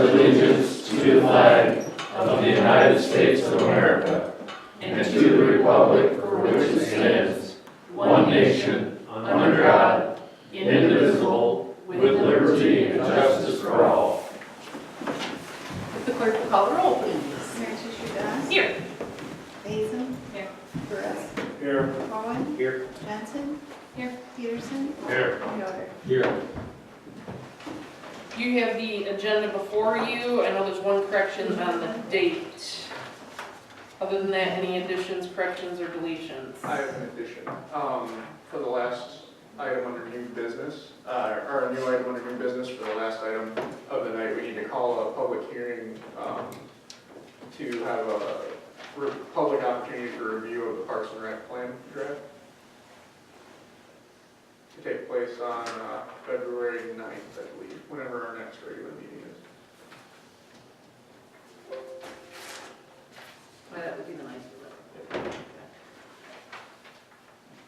allegiance to the flag of the United States of America and to the republic for which it stands, one nation, under God, indivisible, with liberty and justice for all. If the clerk will call the roll, please. Manchester-Doss. Here. Basil. Here. Perez. Here. Cohen. Here. Johnson. Here. Peterson. Here. Yoder. Here. You have the agenda before you. I know there's one correction on the date. Other than that, any additions, corrections, or deletions? I have an addition. For the last item under new business, or a new item under new business for the last item of the night, we need to call a public hearing to have a public opportunity for review of the Parks and Rec plan draft. To take place on February 9th, I believe, whenever our next regular meeting is. Well, that would be the nice one.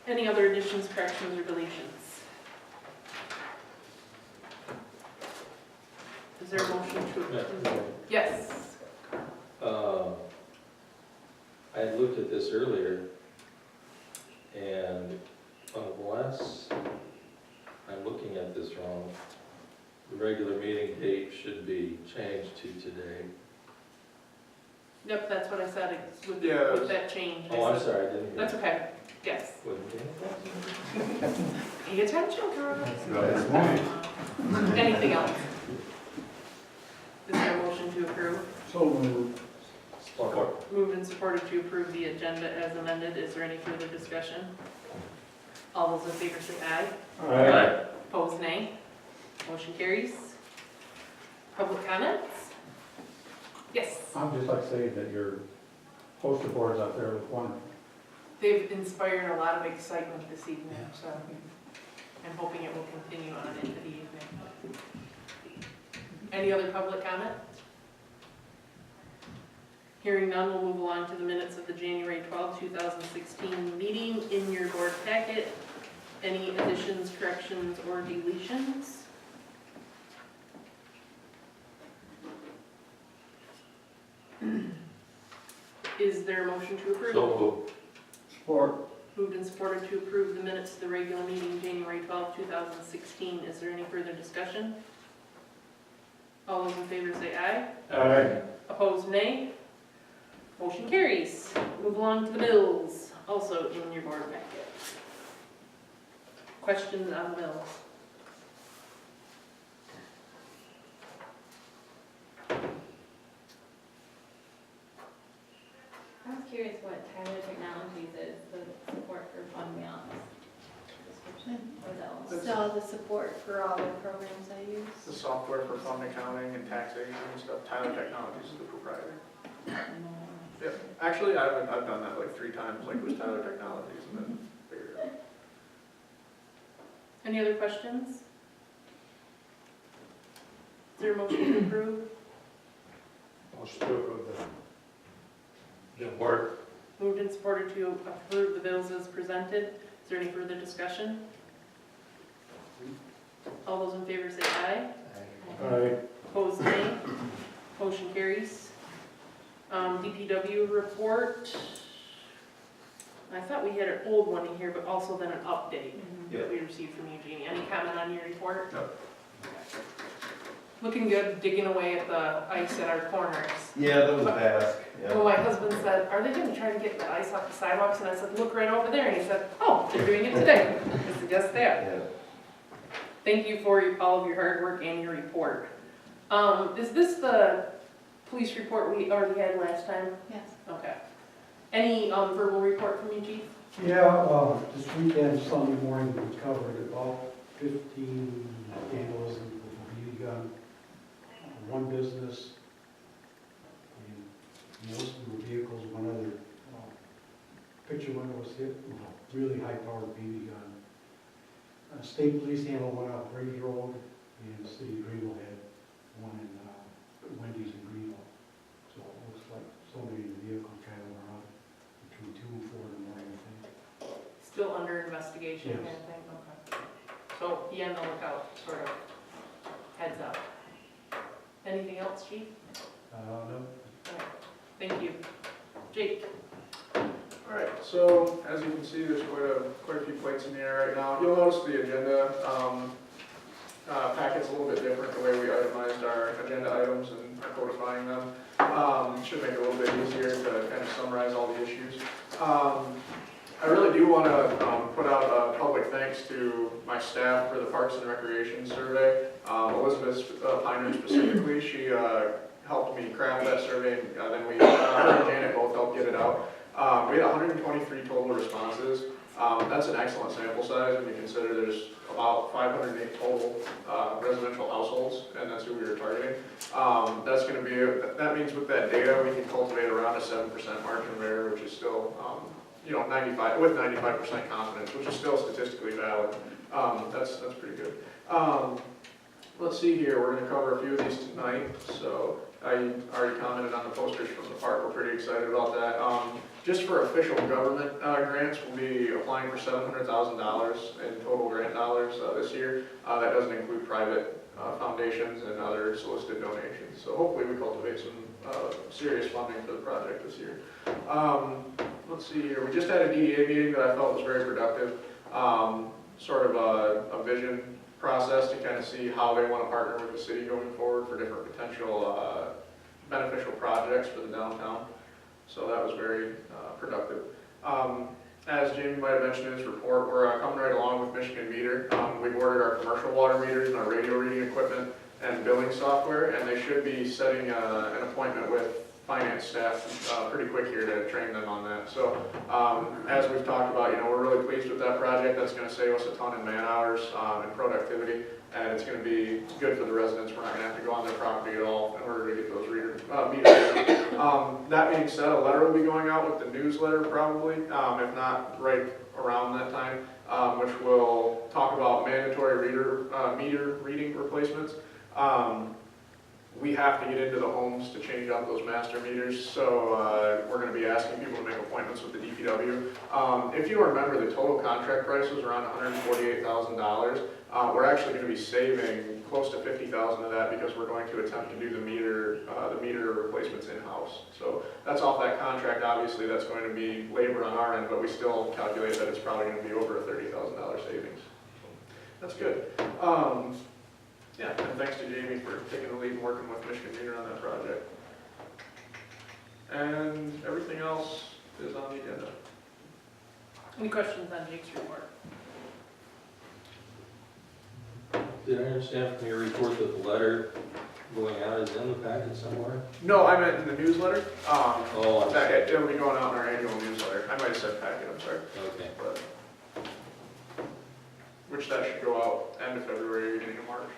Any other additions, corrections, or deletions? Is there a motion to approve? Yes. I had looked at this earlier, and unless I'm looking at this wrong, the regular meeting date should be changed to today. Yep, that's what I said, it's with Yeah. with that change. I Oh, I'm said- sorry, I didn't hear. That's okay, yes. Wasn't paying attention. Pay attention, girls. Anything else? Is there a motion to approve? So moved. Support. Moved and supported to approve the agenda as amended. Is there any further discussion? All those in favor say aye. Aye. Opposed, nay. Motion carries. Public comments? Yes. I'd just like to say that your poster boards out there look wonderful. They've inspired a lot of excitement this evening, so I'm hoping it will continue on into the evening. Any other public comment? Hearing none, we'll move along to the minutes of the January 12, 2016 meeting in your board packet. Any additions, corrections, or deletions? Is there a motion to approve? So moved. Support. Moved and supported to approve the minutes of the regular meeting, January 12, 2016. Is there any further discussion? All those in favor say aye. Aye. Opposed, nay. Motion carries. Move along to the bills, also in your board packet. Questions on the bills? I was curious what Tyler Technologies is, the support for fund balance description, or is that all? So the support for all the programs I The use. software for fund accounting and taxation and stuff, Tyler Technologies is the proprietor. Yeah, actually, I've done that like 3 times, like with Tyler Technologies, and then figured it out. Any other questions? Is there a motion to approve? Motion to approve Support. Moved and supported to approve the bills as presented. Is there any further discussion? All those in favor say aye. Aye. Opposed, nay. Motion carries. DPW report. I thought we had an old one in here, but also then an update that we received from Eugenie. Any comment on your report? No. Looking good, digging away at the ice at our corners. Yeah, that was a task, Well, my husband said, are they gonna try to get the ice off the sidewalks? And I said, look right over there. And he said, oh, they're doing it today. I said, yes, they are. Yeah. Thank you for all of your hard work and your report. Is this the police report we already had last time? Yes. Okay. Any verbal report from you, Chief? Yeah, this weekend, Sunday morning, we covered about 15 vandals with a BB gun, one business, and most of the vehicles, one other picture window was hit with a really high-powered BB gun. State Police handled one out Brady Road, and the City of Greenville had one in Wendy's in Greenville. So it looks like somebody in the vehicle traveling around between 2 and 4 in the morning, I think. Still under investigation, kind of thing? Okay. So be on the lookout, sort of, heads up. Anything else, chief? No, Thank you. Jake? All right, so as you can see, there's quite a few plates in the air right now. You'll notice the agenda packet's a little bit different, the way we itemized our agenda items and are codifying them. Should make it a little bit easier to kind of summarize all the issues. I really do want to put out a public thanks to my staff for the Parks and Recreation survey. Elizabeth Piner specifically, she helped me craft that survey, and then her and Janet both helped get it out. We had 123 total responses. That's an excellent sample size when you consider there's about 508 total residential households, and that's who we were targeting. That's going to be, that means with that data, we can cultivate around a 7% margin of error, which is still, 95% confidence, which is still statistically valid. That's pretty good. Let's see here, we're going to cover a few of these tonight. So I already commented on the posters from the park, we're pretty excited about that. Just for official government grants, we'll be applying for $700,000 in total grant dollars this year. That doesn't include private foundations and other solicited donations. So hopefully we cultivate some serious funding for the project this year. Let's see here, we just had a DDA meeting that I felt was very productive. Sort of a vision process to kind of see how they want to partner with the city going forward for different potential beneficial projects for the downtown. So that was very productive. As Jamie might have mentioned in his report, we're coming right along with Michigan Meter. We've ordered our commercial water meters and our radio reading equipment and billing software, and they should be setting an appointment with finance staff pretty quick here to train them on that. So as we've talked about, we're really pleased with that project. That's going to save us a ton in man hours and productivity, and it's going to be good for the residents. We're not going to have to go on their property at all in order to get those meters. That being said, a letter will be going out with the newsletter probably, if not right around that time, which will talk about mandatory meter reading replacements. We have to get into the homes to change out those master meters, so we're going to be asking people to make appointments with the DPW. If you remember, the total contract price was around $148,000. We're actually going to be saving close to $50,000 of that because we're going to attempt to do the meter replacements in-house. So that's off that contract. Obviously, that's going to be labor on our end, but we still calculate that it's probably going to be over a $30,000 savings. That's good. Yeah, and thanks to Jamie for taking the lead and working with Michigan Meter on that project. And everything else is on the agenda. Any questions on Jake's report? Did I understand from your report that the letter going out is in the packet somewhere? No, I meant in the newsletter. Oh, I'm sorry. It'll be going out in our annual newsletter. I might have said packet, I'm sorry. Okay. But, which that should go out end of February, beginning of March.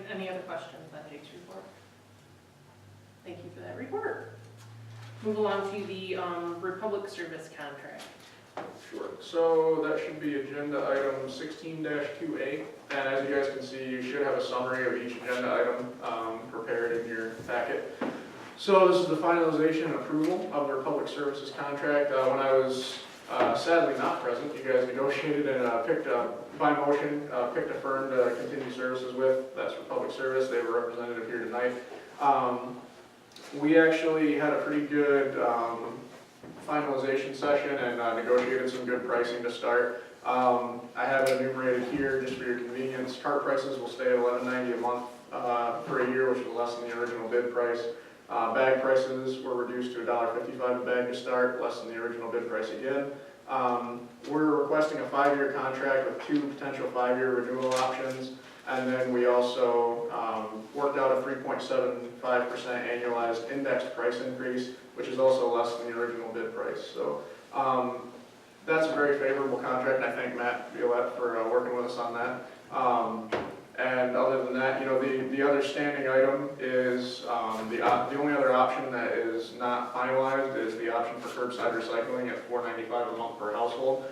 Any other questions on Jake's report? Thank you for that report. Move along to the Republic Service contract. Sure. So that should be agenda item 16-2A. And as you guys can see, you should have a summary of each agenda item prepared in your packet. So this is the finalization and approval of the Republic Services contract. When I was sadly not present, you guys negotiated and picked by motion, picked a firm to continue services with. That's Republic Service. They have a representative here tonight. We actually had a pretty good finalization session and negotiated some good pricing to start. I have it enumerated here just for your convenience. Cart prices will stay at $11.90 a month for a year, which is less than the original bid price. Bag prices were reduced to $1.55 a bag to start, less than the original bid price again. We're requesting a 5-year contract with 2 potential 5-year renewal options, and then we also worked out a 3.75% annualized indexed price increase, which is also less than the original bid price. So that's a very favorable contract, and I thank Matt Violette for working with us on that. And other than that, the other standing item is the only other option that is not finalized is the option for curbside recycling at $4.95 a month per household.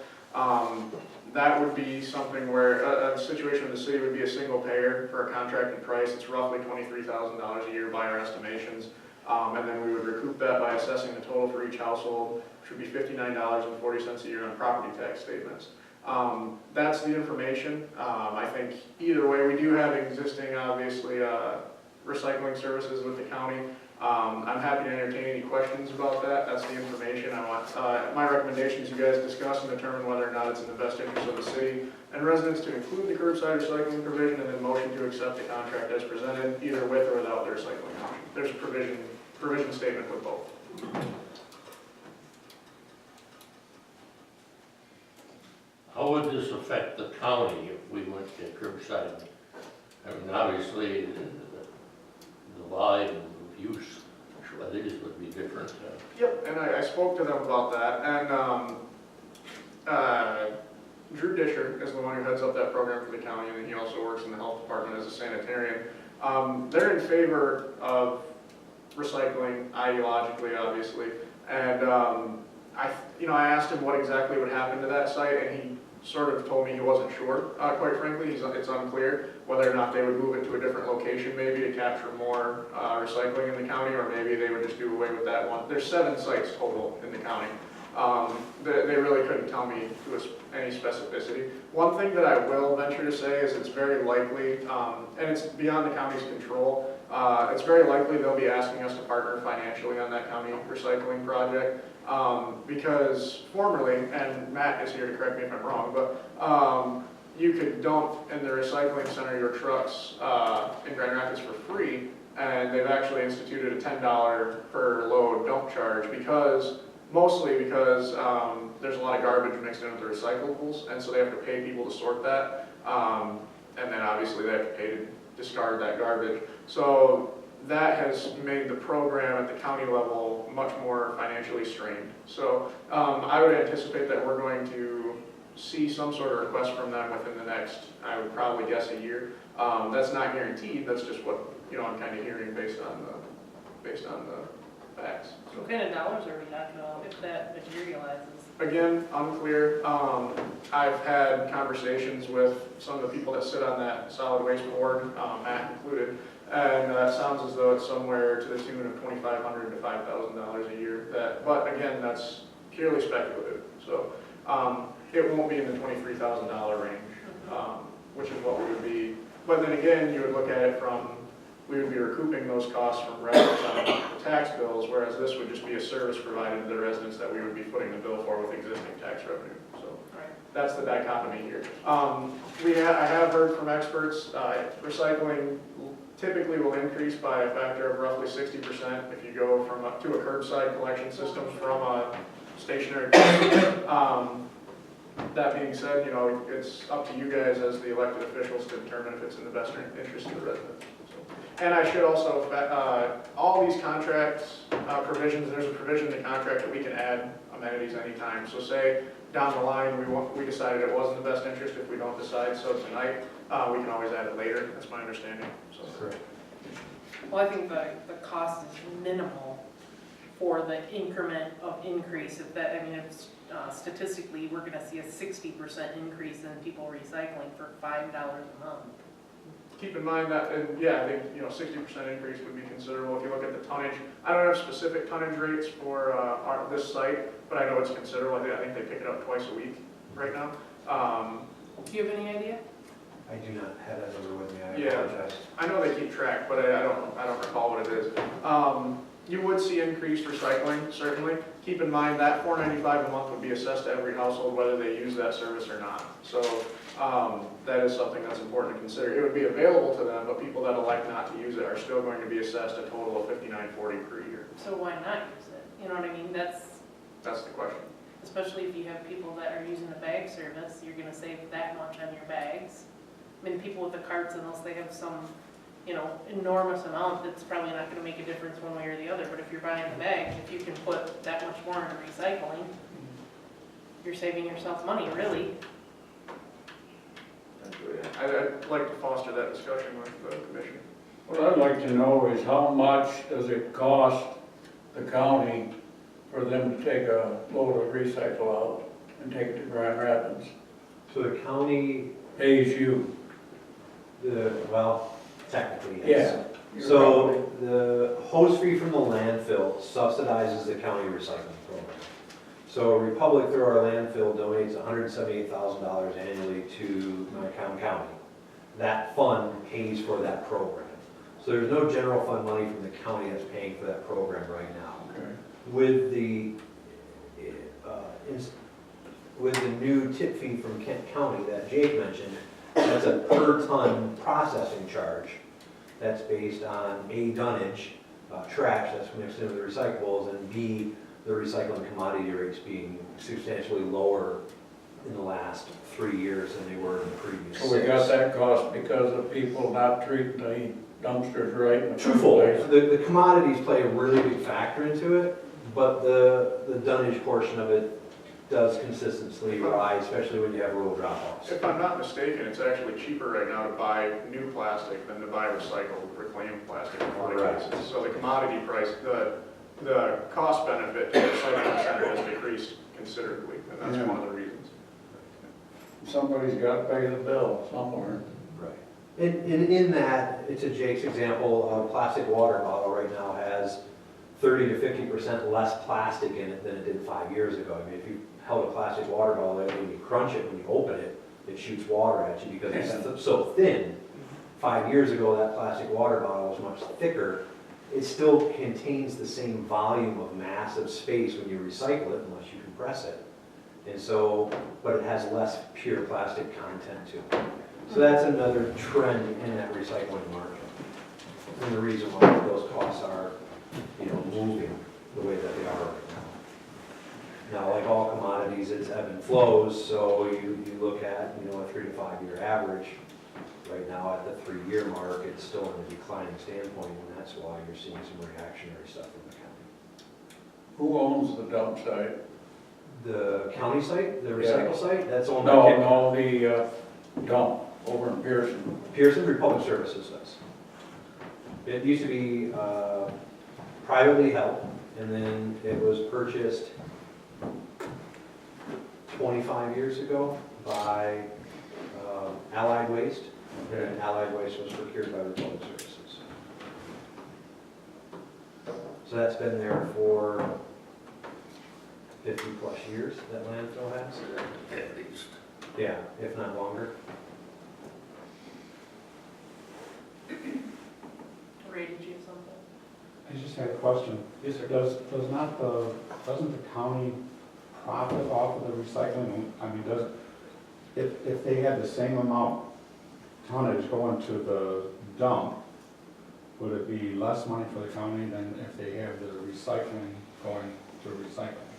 That would be something where a situation in the city would be a single payer for a contracted price. It's roughly $23,000 a year by our estimations. And then we would recoup that by assessing the total for each household, which would be $59.40 a year on property tax statements. That's the information. I think either way, we do have existing, obviously, recycling services with the county. I'm happy to entertain any questions about that. That's the information I want. My recommendation is you guys discuss and determine whether or not it's in the best interest of the city and residents to include the curbside recycling provision, and then motion to accept the contract as presented, either with or without the recycling option. There's a provision statement with both. How would this affect the county if we went to curbside? I mean, obviously, the volume of use, these would be different. Yep, and I spoke to them about that, and Drew Disher is the one who heads up that program for the county, and then he also works in the health department as a sanitarian. They're in favor of recycling ideologically, obviously, and I asked him what exactly would happen to that site, and he sort of told me he wasn't sure, quite frankly. It's unclear whether or not they would move it to a different location maybe to capture more recycling in the county, or maybe they would just do away with that one. There's 7 sites total in the county. They really couldn't tell me to any specificity. One thing that I will venture to say is it's very likely, and it's beyond the county's control, it's very likely they'll be asking us to partner financially on that county recycling project. Because formerly, and Matt is here to correct me if I'm wrong, but you could dump in the recycling center your trucks in Grand Rapids for free, and they've actually instituted a $10 per load dump charge mostly because there's a lot of garbage mixed in with the recyclables, and so they have to pay people to sort that, and then obviously they have to pay to discard that garbage. So that has made the program at the county level much more financially strained. So I would anticipate that we're going to see some sort of request from them within the next, I would probably guess, a year. That's not guaranteed. That's just what I'm kind of hearing based on the facts. So, What kind of dollars are we talking about if that materializes? again, unclear. I've had conversations with some of the people that sit on that solid waste board, Matt included. And it sounds as though it's somewhere to the tune of $2,500 to $5,000 a year. But again, that's purely speculative. So it won't be in the $23,000 range, which is what we would be. But then again, you would look at it from, we would be recouping those costs from residents on the tax bills, whereas this would just be a service provided to the residents that we would be footing the bill for with existing tax revenue. So that's the dichotomy here. I have heard from experts, recycling typically will increase by a factor of roughly 60% if you go to a curbside collection system from a stationary. That being said, it's up to you guys as the elected officials to determine if it's in the best interest of the residents. So, and I should also, all these contracts provisions, there's a provision in the contract that we can add amenities anytime. So say down the line we decided it wasn't the best interest, if we don't decide so tonight, we can always add it later. That's my understanding. So. Correct. Well, I think the cost is minimal for the increment of increase. If statistically, we're gonna see a 60% increase in people recycling for $5 a month. Keep in mind that, and yeah, I think 60% increase would be considerable if you look at the tonnage. I don't have specific tonnage rates for this site, but I know it's considerable. I think they pick it up twice a week right now. Do you have any idea? I do not have that number with me, I Yeah. apologize. I know they keep track, but I don't recall what it is. You would see increased recycling, certainly. Keep in mind that $4.95 a month would be assessed to every household whether they use that service or not. So that is something that's important to consider. It would be available to them, but people that elect not to use it are still going to be assessed a total of $59.40 per year. So why not use it? You know what I mean? That's the question. Especially if you have people that are using the bag service, you're gonna save that much on your bags. I mean, people with the carts, unless they have some, enormous amount, it's probably not gonna make a difference one way or the other. But if you're buying the bags, if you can put that much more into recycling, you're saving yourself money, really. I'd like to foster that discussion with the commission. What I'd like to know is how much does it cost the county for them to take a load of recycle out and take it to Grand Rapids? So the county, Pays you. technically, yes. Yeah. So the hose fee from the landfill subsidizes the county recycling program. So Republic through our landfill donates $178,000 annually to Macomb County. That fund pays for that program. So there's no general fund money from the county that's paying for that program right now. Okay. With the, with the new tip fee from Kent County that Jake mentioned, that's a per ton processing charge. That's based on A, dunnage, trash that's mixed into the recyclables, and B, the recycling commodity rates being substantially lower in the last 3 years than they were in the previous So we got 6. that cost because of people not treating the dumpsters right in the first Twofold. place. The commodities play a really big factor into it, but the dunnage portion of it does consistently rise, especially when you have rural drop-offs. If I'm not mistaken, it's actually cheaper right now to buy new plastic than to buy recycled, reclaimed plastic in a lot of Correct. cases. So the commodity price, the cost benefit to the recycling center has decreased considerably, and that's Yeah. one of the reasons. Somebody's got to pay the bill somewhere. Right. And in that, it's a Jake's example, a plastic water bottle right now has 30 to 50% less plastic in it than it did 5 years ago. I mean, if you held a plastic water bottle, and when you crunch it, when you open it, it shoots water at you because it's so thin. 5 years ago, that plastic water bottle was much thicker. It still contains the same volume of mass of space when you recycle it, unless you compress it. And so, but it has less pure plastic content to it. So that's another trend in that recycling market. And the reason why those costs are, moving the way that they are right now. Now, like all commodities, it's ebb and flows, so you look at, a 3 to 5 year average. Right now, at the 3-year mark, it's still in a declining standpoint, and that's why you're seeing some reactionary stuff from the county. Who owns the dump site? The county site, the recycle site, that's owned by No, the dump over in Pearson. Pearson Republic Services does. It used to be privately held, and then it was purchased 25 years ago by Allied Waste, and Allied Waste was procured by Republic Services. So that's been there for 50 plus years, that landfill has. At least. Yeah, if not longer. Ray, did you have something? I just had a question. Yes, sir. Doesn't the county profit off of the recycling? I mean, if they had the same amount tonnage going to the dump, would it be less money for the county than if they have the recycling going to recycling?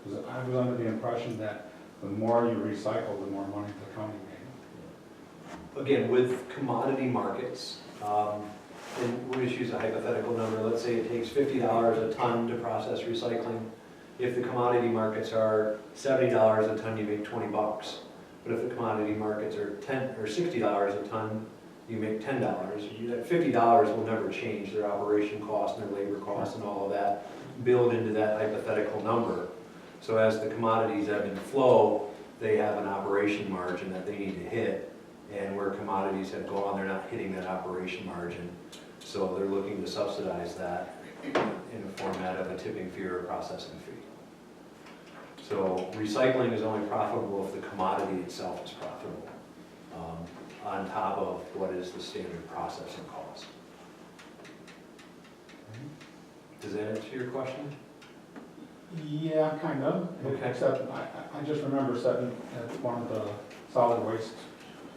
Because I was under the impression that the more you recycle, the more money the county made. Again, with commodity markets, and we'll just use a hypothetical number, let's say it takes $50 a ton to process recycling. If the commodity markets are $70 a ton, you make 20 bucks. But if the commodity markets are $10 or $60 a ton, you make $10. That $50 will never change. Their operation costs and their labor costs and all of that build into that hypothetical number. So as the commodities ebb and flow, they have an operation margin that they need to hit. And where commodities have gone, they're not hitting that operation margin. So they're looking to subsidize that in a format of a tipping fee or a processing fee. So recycling is only profitable if the commodity itself is profitable, on top of what is the standard processing cost. Does that answer your question? Yeah, kind of. Okay. Except I just remember sitting at one of the solid waste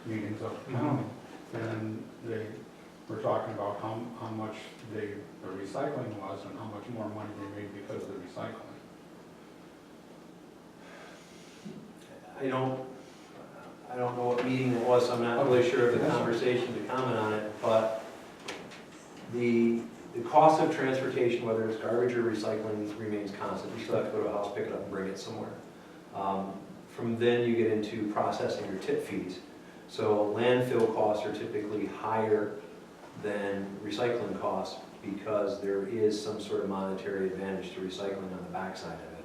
meetings of the county, and they were talking about how much the recycling was and how much more money they made because of the recycling. I don't know what meeting it was, so I'm not really sure of the conversation to comment on it, but the cost of transportation, whether it's garbage or recycling, remains constant. You still have to go to a house, pick it up, and bring it somewhere. From then you get into processing or tip fees. So landfill costs are typically higher than recycling costs because there is some sort of monetary advantage to recycling on the backside of it.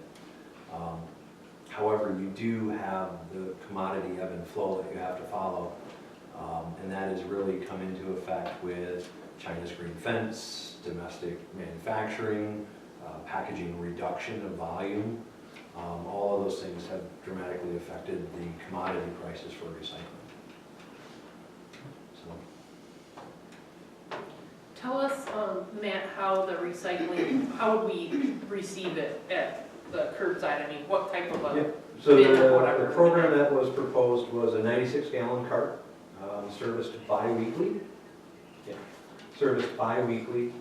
However, you do have the commodity ebb and flow that you have to follow, and that has really come into effect with China's green fence, domestic manufacturing, packaging reduction of volume, All of those things have dramatically affected the commodity prices for recycling. So, Tell us, Matt, how the recycling, how would we receive it at the curbside? I mean, what type of a, Yep. So bin or whatever? the program that was proposed was a 96-gallon cart, serviced bi-weekly. Yeah, serviced bi-weekly.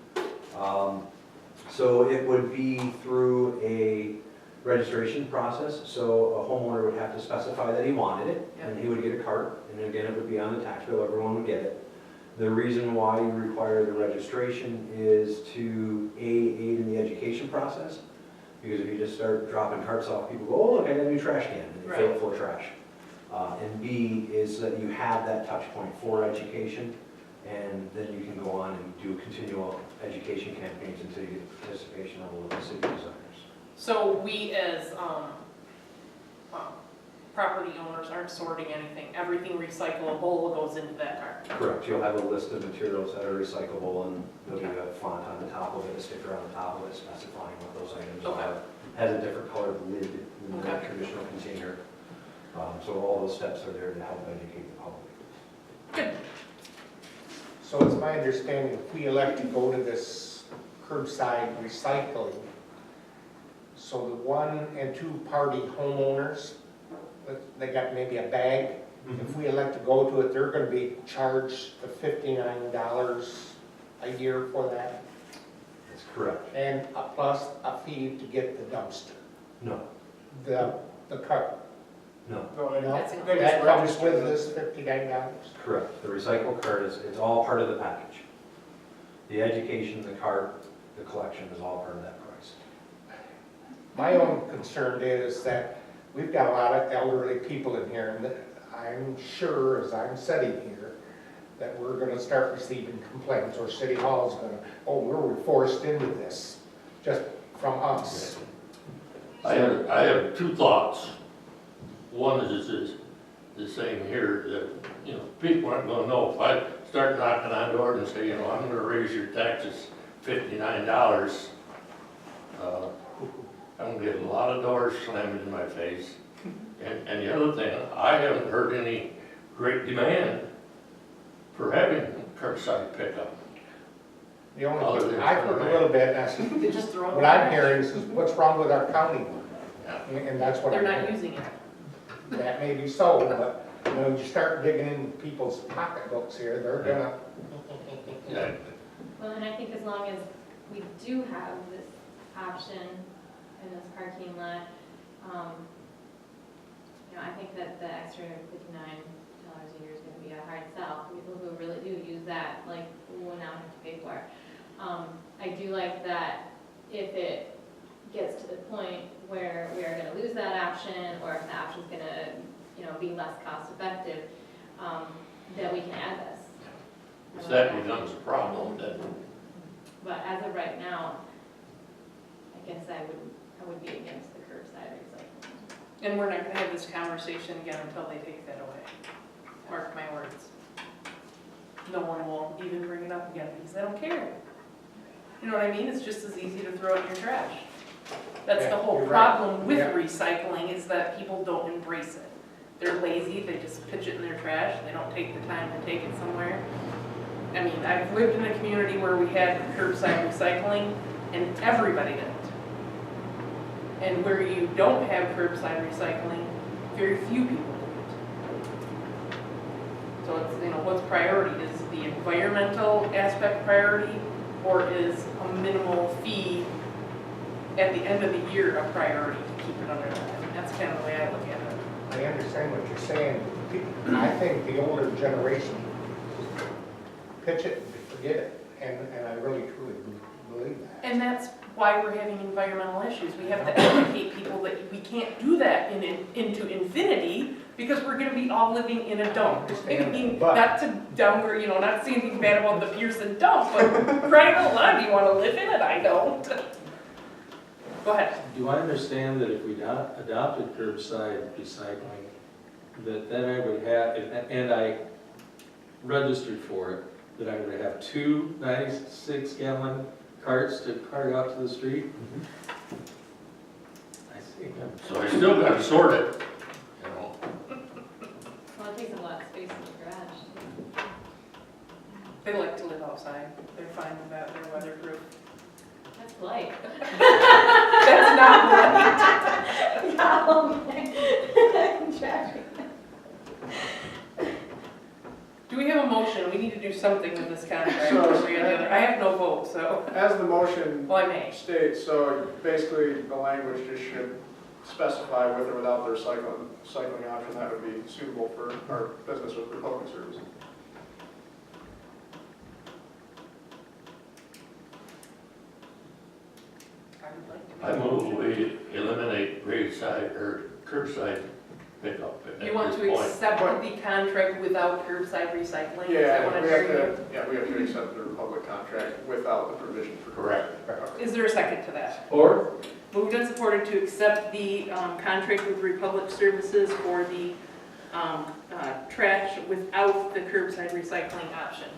So it would be through a registration process, so a homeowner would have to specify that he wanted it, and he would get a cart, and again, it would be on the tax bill, everyone would get it. The reason why you require the registration is to aid in the education process, because if you just start dropping carts off, people go, oh, look, I got a new trash can, and they fill it full of trash. And B is that you have that touch point for education, and then you can go on and do continual education campaigns until you get the participation level of the city desires. so we as, property owners aren't sorting anything, everything recyclable goes into that cart? Correct, you'll have a list of materials that are recyclable, and there'll be a font on the top of it, a sticker on the top of it specifying what those items Okay. are. Has a different colored lid than the Okay. traditional container. So all those steps are there to help educate the public. So it's my understanding, if we elect to go to this curbside recycling, so the 1 and 2 party homeowners, they got maybe a bag, if we elect to go to it, they're gonna be charged the $59 a year for that, That's correct. and plus a fee to get the dumpster, No, the cart. no, No, That's that comes with this $59? correct. The recycle cart it's all part of the package. The education, the cart, the collection is all part of that price. My own concern is that we've got a lot of elderly people in here, and that I'm sure, as I'm sitting here, that we're gonna start receiving complaints, or City Hall's gonna, oh, we're forced into this, just from us. I have two thoughts. One is the same here, that, you know, people aren't gonna know. If I start knocking on doors and say, you know, I'm gonna raise your taxes $59, I'm gonna get a lot of doors slammed in my face. And the other thing, I haven't heard any great demand for having curbside pickup. The only thing, I've heard a little bit, that's, They just throw it. what I'm hearing is what's wrong with our county, Yeah. and that's what They're I'm not hearing. using it. That may be so, but, you know, you start digging in people's pocketbooks here, they're gonna, Yeah. Well, and I think as long as we do have this option in this parking lot, you know, I think that the extra $59 a year is gonna be a hard sell for people who really do use that, like, will now have to pay for it. I do like that if it gets to the point where we are gonna lose that option, or if the option's gonna, you know, be less cost effective, that we can add this. If that becomes a problem, then But as of right now, I guess I would be against the curbside recycling. And we're not gonna have this conversation again until they take that away. Mark my words. No one will even bring it up again because they don't care. You know what I mean? It's just as easy to throw it in your trash. That's the Yeah, whole you're right. problem with Yeah. recycling, is that people don't embrace it. They're lazy, they just pitch it in their trash, they don't take the time to take it somewhere. I mean, I've lived in a community where we had curbside recycling and everybody did it. And where you don't have curbside recycling, very few people do it. So it's, you know, what's priority? Is the environmental aspect priority, or is a minimal fee at the end of the year a priority to keep it under that? I mean, that's kind of the way I look at it. I understand what you're saying. I think the older generation pitch it and forget it, and I really truly believe that. And that's why we're having environmental issues. We have to educate people that we can't do that into infinity, because we're gonna be all living in a dump. I mean, But- not to downgrade, you know, not saying anything bad about the Pearson dump, but crying out loud, do you wanna live in it? I don't. Go ahead. Do I understand that if we adopted curbside recycling, that then I would have, and I registered for it, that I would have 2 96-gallon carts to cart out to the street? I see. So I still gotta sort it, you know. Well, it takes a lot of space in the garage. They like to live outside. They're fine with that. They're weatherproof. That's light. That's not light. Traffic. Do we have a motion? We need to do something with this contract. So- one way or the other. I have no vote, so, As the motion well, I may. states, so basically the language just should specify with or without the recycling option that would be suitable for our business with Republic Services. I would like to I make a move motion. we eliminate graveside or curbside pickup at You want this to point. accept the contract without curbside recycling? Is that Yeah, what I'm we have hearing? we have to accept the Republic contract without the provision for. Correct. Is there a second to that? Or, Moved and supported to accept the contract with Republic Services for the trash without the curbside recycling option.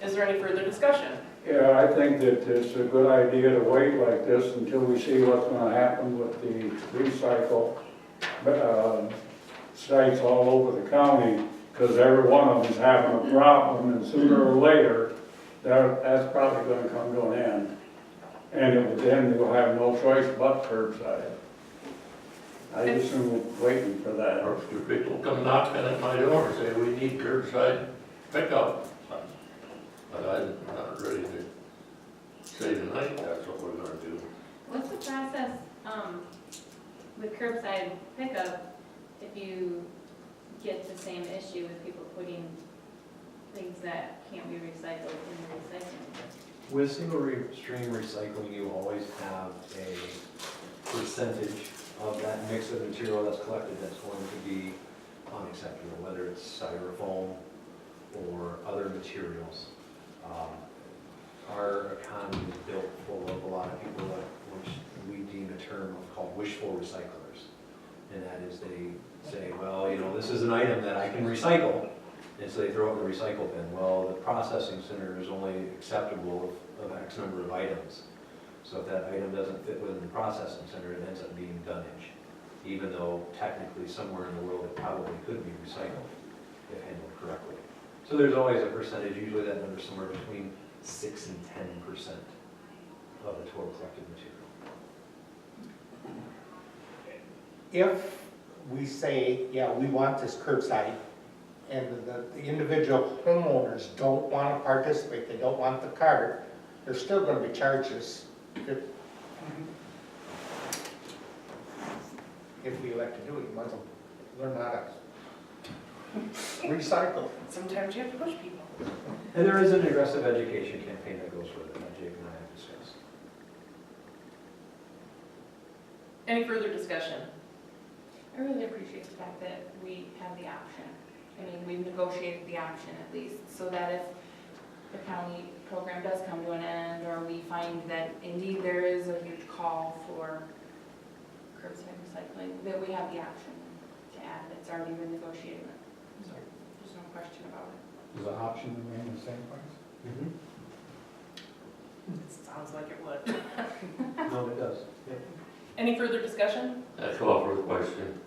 Is there any further discussion? Yeah, I think that it's a good idea to wait like this until we see what's gonna happen with the recycle sites all over the county, because every one of them's having a problem, and sooner or later, that's probably gonna come to an end. And then we'll have no choice but curbside. I just am waiting for that. Or if people come knocking at my door and say, we need curbside pickup. But I'm not ready to say tonight that's what we're gonna do. What's the process, with curbside pickup if you get the same issue with people putting things that can't be recycled in the recycling bin? With single stream recycling, you always have a percentage of that mix of material that's collected that's going to be unacceptable, whether it's styrofoam or other materials. Our economy is built full of a lot of people which we deem a term called wishful recyclers. And that is they say, well, you know, this is an item that I can recycle. And so they throw it in the recycle bin. Well, the processing center is only acceptable of X number of items. So if that item doesn't fit within the processing center, it ends up being dunnage, even though technically somewhere in the world it probably could be recycled if handled correctly. So there's always a percentage, usually that number is somewhere between 6 and 10% of the total collected material. If we say, yeah, we want this curbside, and the individual homeowners don't want to participate, they don't want the card, there's still going to be charges if we elect to do it. You might as well learn how to recycle. Sometimes you have to push people. And there is an aggressive education campaign that goes with it, that Jake and I have discussed. Any further discussion? I really appreciate the fact that we have the option. I mean, we've negotiated the option at least, so that if the county program does come to an end, or we find that indeed there is a huge call for curbside recycling, that we have the option to add, it's already been negotiated. So there's no question about it. Does the option remain the same price? Sounds like it would. No, it does. Any further discussion? I call for the question.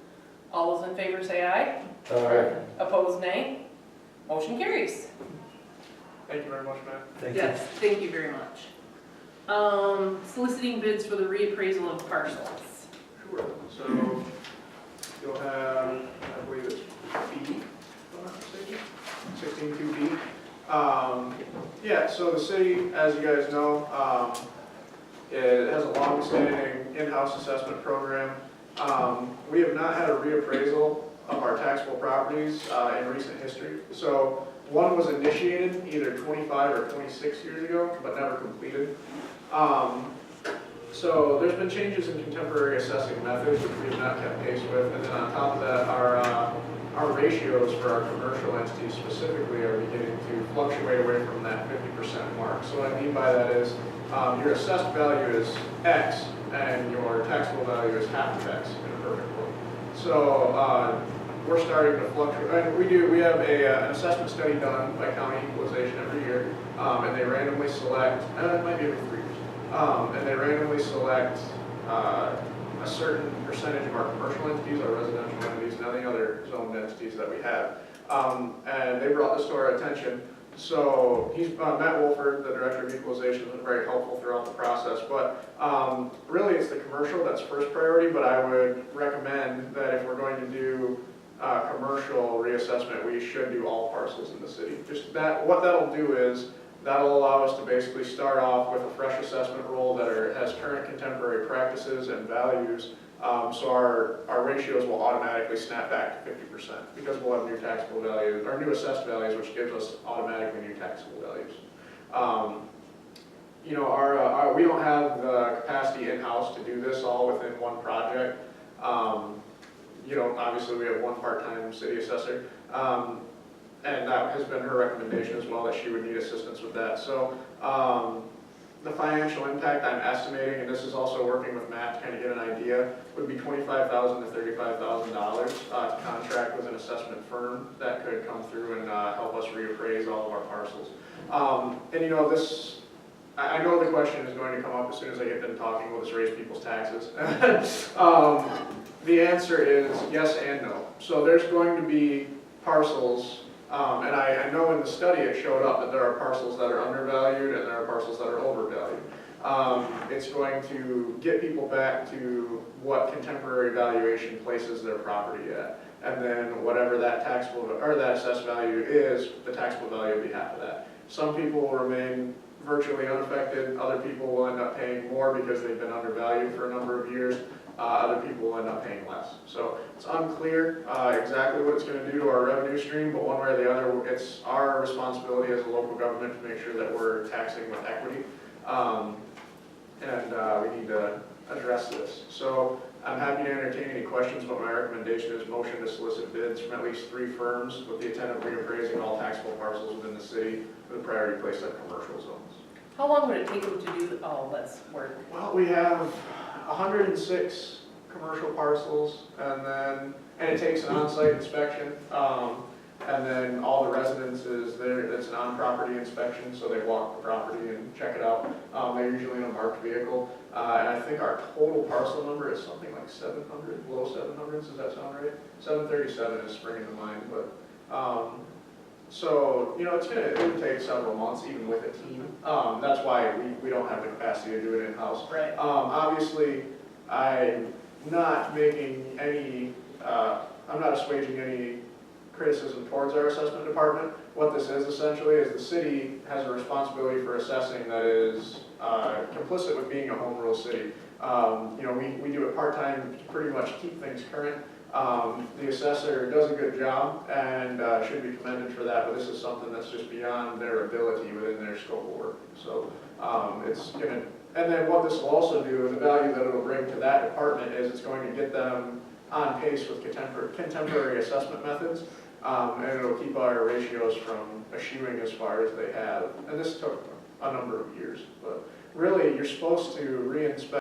All those in favor say aye. Opposed, nay. Motion carries. Thank you very much, Matt. Thank you. Yes, thank you very much. Soliciting bids for the reappraisal of parcels. Sure. So you'll have, I believe it's B, if I'm not mistaken, 16-2B. Yeah, so the city, as you guys know, it has a long-standing in-house assessment program. We have not had a reappraisal of our taxable properties in recent history. So one was initiated either 25 or 26 years ago, but never completed. So there's been changes in contemporary assessing methods, which we have not kept pace with. And then on top of that, our ratios for our commercial entities specifically are beginning to fluctuate away from that 50% mark. So what I mean by that is your assessed value is X and your taxable value is half of X in a perfect world. So we're starting to fluctuate. And we have an assessment study done by county equalization every year, and they randomly select, it might be every 3 years, and they randomly select a certain percentage of our commercial entities, our residential entities, and any other zoned entities that we have. And they brought this to our attention. So he's, Matt Wolford, the Director of Equalization, has been very helpful throughout the process. But really it's the commercial that's first priority, but I would recommend that if we're going to do commercial reassessment, we should do all parcels in the city. Just that, what that'll do is, that'll allow us to basically start off with a fresh assessment roll that has current contemporary practices and values. So our ratios will automatically snap back to 50% because we'll have new taxable values, or new assessed values, which gives us automatically new taxable values. You know, we don't have the capacity in-house to do this all within one project. You know, obviously we have one part-time city assessor. And that has been her recommendation as well, that she would need assistance with that. So the financial impact I'm estimating, and this is also working with Matt to kind of get an idea, would be $25,000 to $35,000 to contract with an assessment firm that could come through and help us reappraise all of our parcels. And you know, this, I know the question is going to come up as soon as I get done talking, will this raise people's taxes? The answer is yes and no. So there's going to be parcels, and I know in the study it showed up that there are parcels that are undervalued and there are parcels that are overvalued. It's going to get people back to what contemporary valuation places their property at. And then whatever that taxable, or that assessed value is, the taxable value will be half of that. Some people will remain virtually unaffected, other people will end up paying more because they've been undervalued for a number of years. Other people will end up paying less. So it's unclear exactly what it's going to do to our revenue stream, but one way or the other, it's our responsibility as a local government to make sure that we're taxing with equity. We need to address this. So I'm happy to entertain any questions, but my recommendation is motion to solicit bids from at least 3 firms with the intent of reappraising all taxable parcels within the city with a priority placed on commercial zones. How long would it take them to do all this work? Well, we have 106 commercial parcels, and it takes an on-site inspection, and then all the residences there, it's an on-property inspection, so they walk the property and check it out. They're usually in a marked vehicle, and I think our total parcel number is something like 700, low 700s, does that sound right? 737 is springing to mind, but so, you know, it would take several months, even with a team. That's why we don't have the capacity to do it in-house. Right. Obviously, I'm not making any, I'm not assuaging any criticism towards our assessment department. What this is essentially is the city has a responsibility for assessing that is complicit with being a home rule city. You know, we do it part-time to pretty much keep things current. The assessor does a good job and should be commended for that, but this is something that's just beyond their ability within their scope of work. So it's going to, and then what this will also do, the value that it'll bring to that department is it's going to get them on pace with contemporary assessment methods, and it'll keep our ratios from eschewing as far as they have. And this took a number of years, but really you're supposed to re-inspect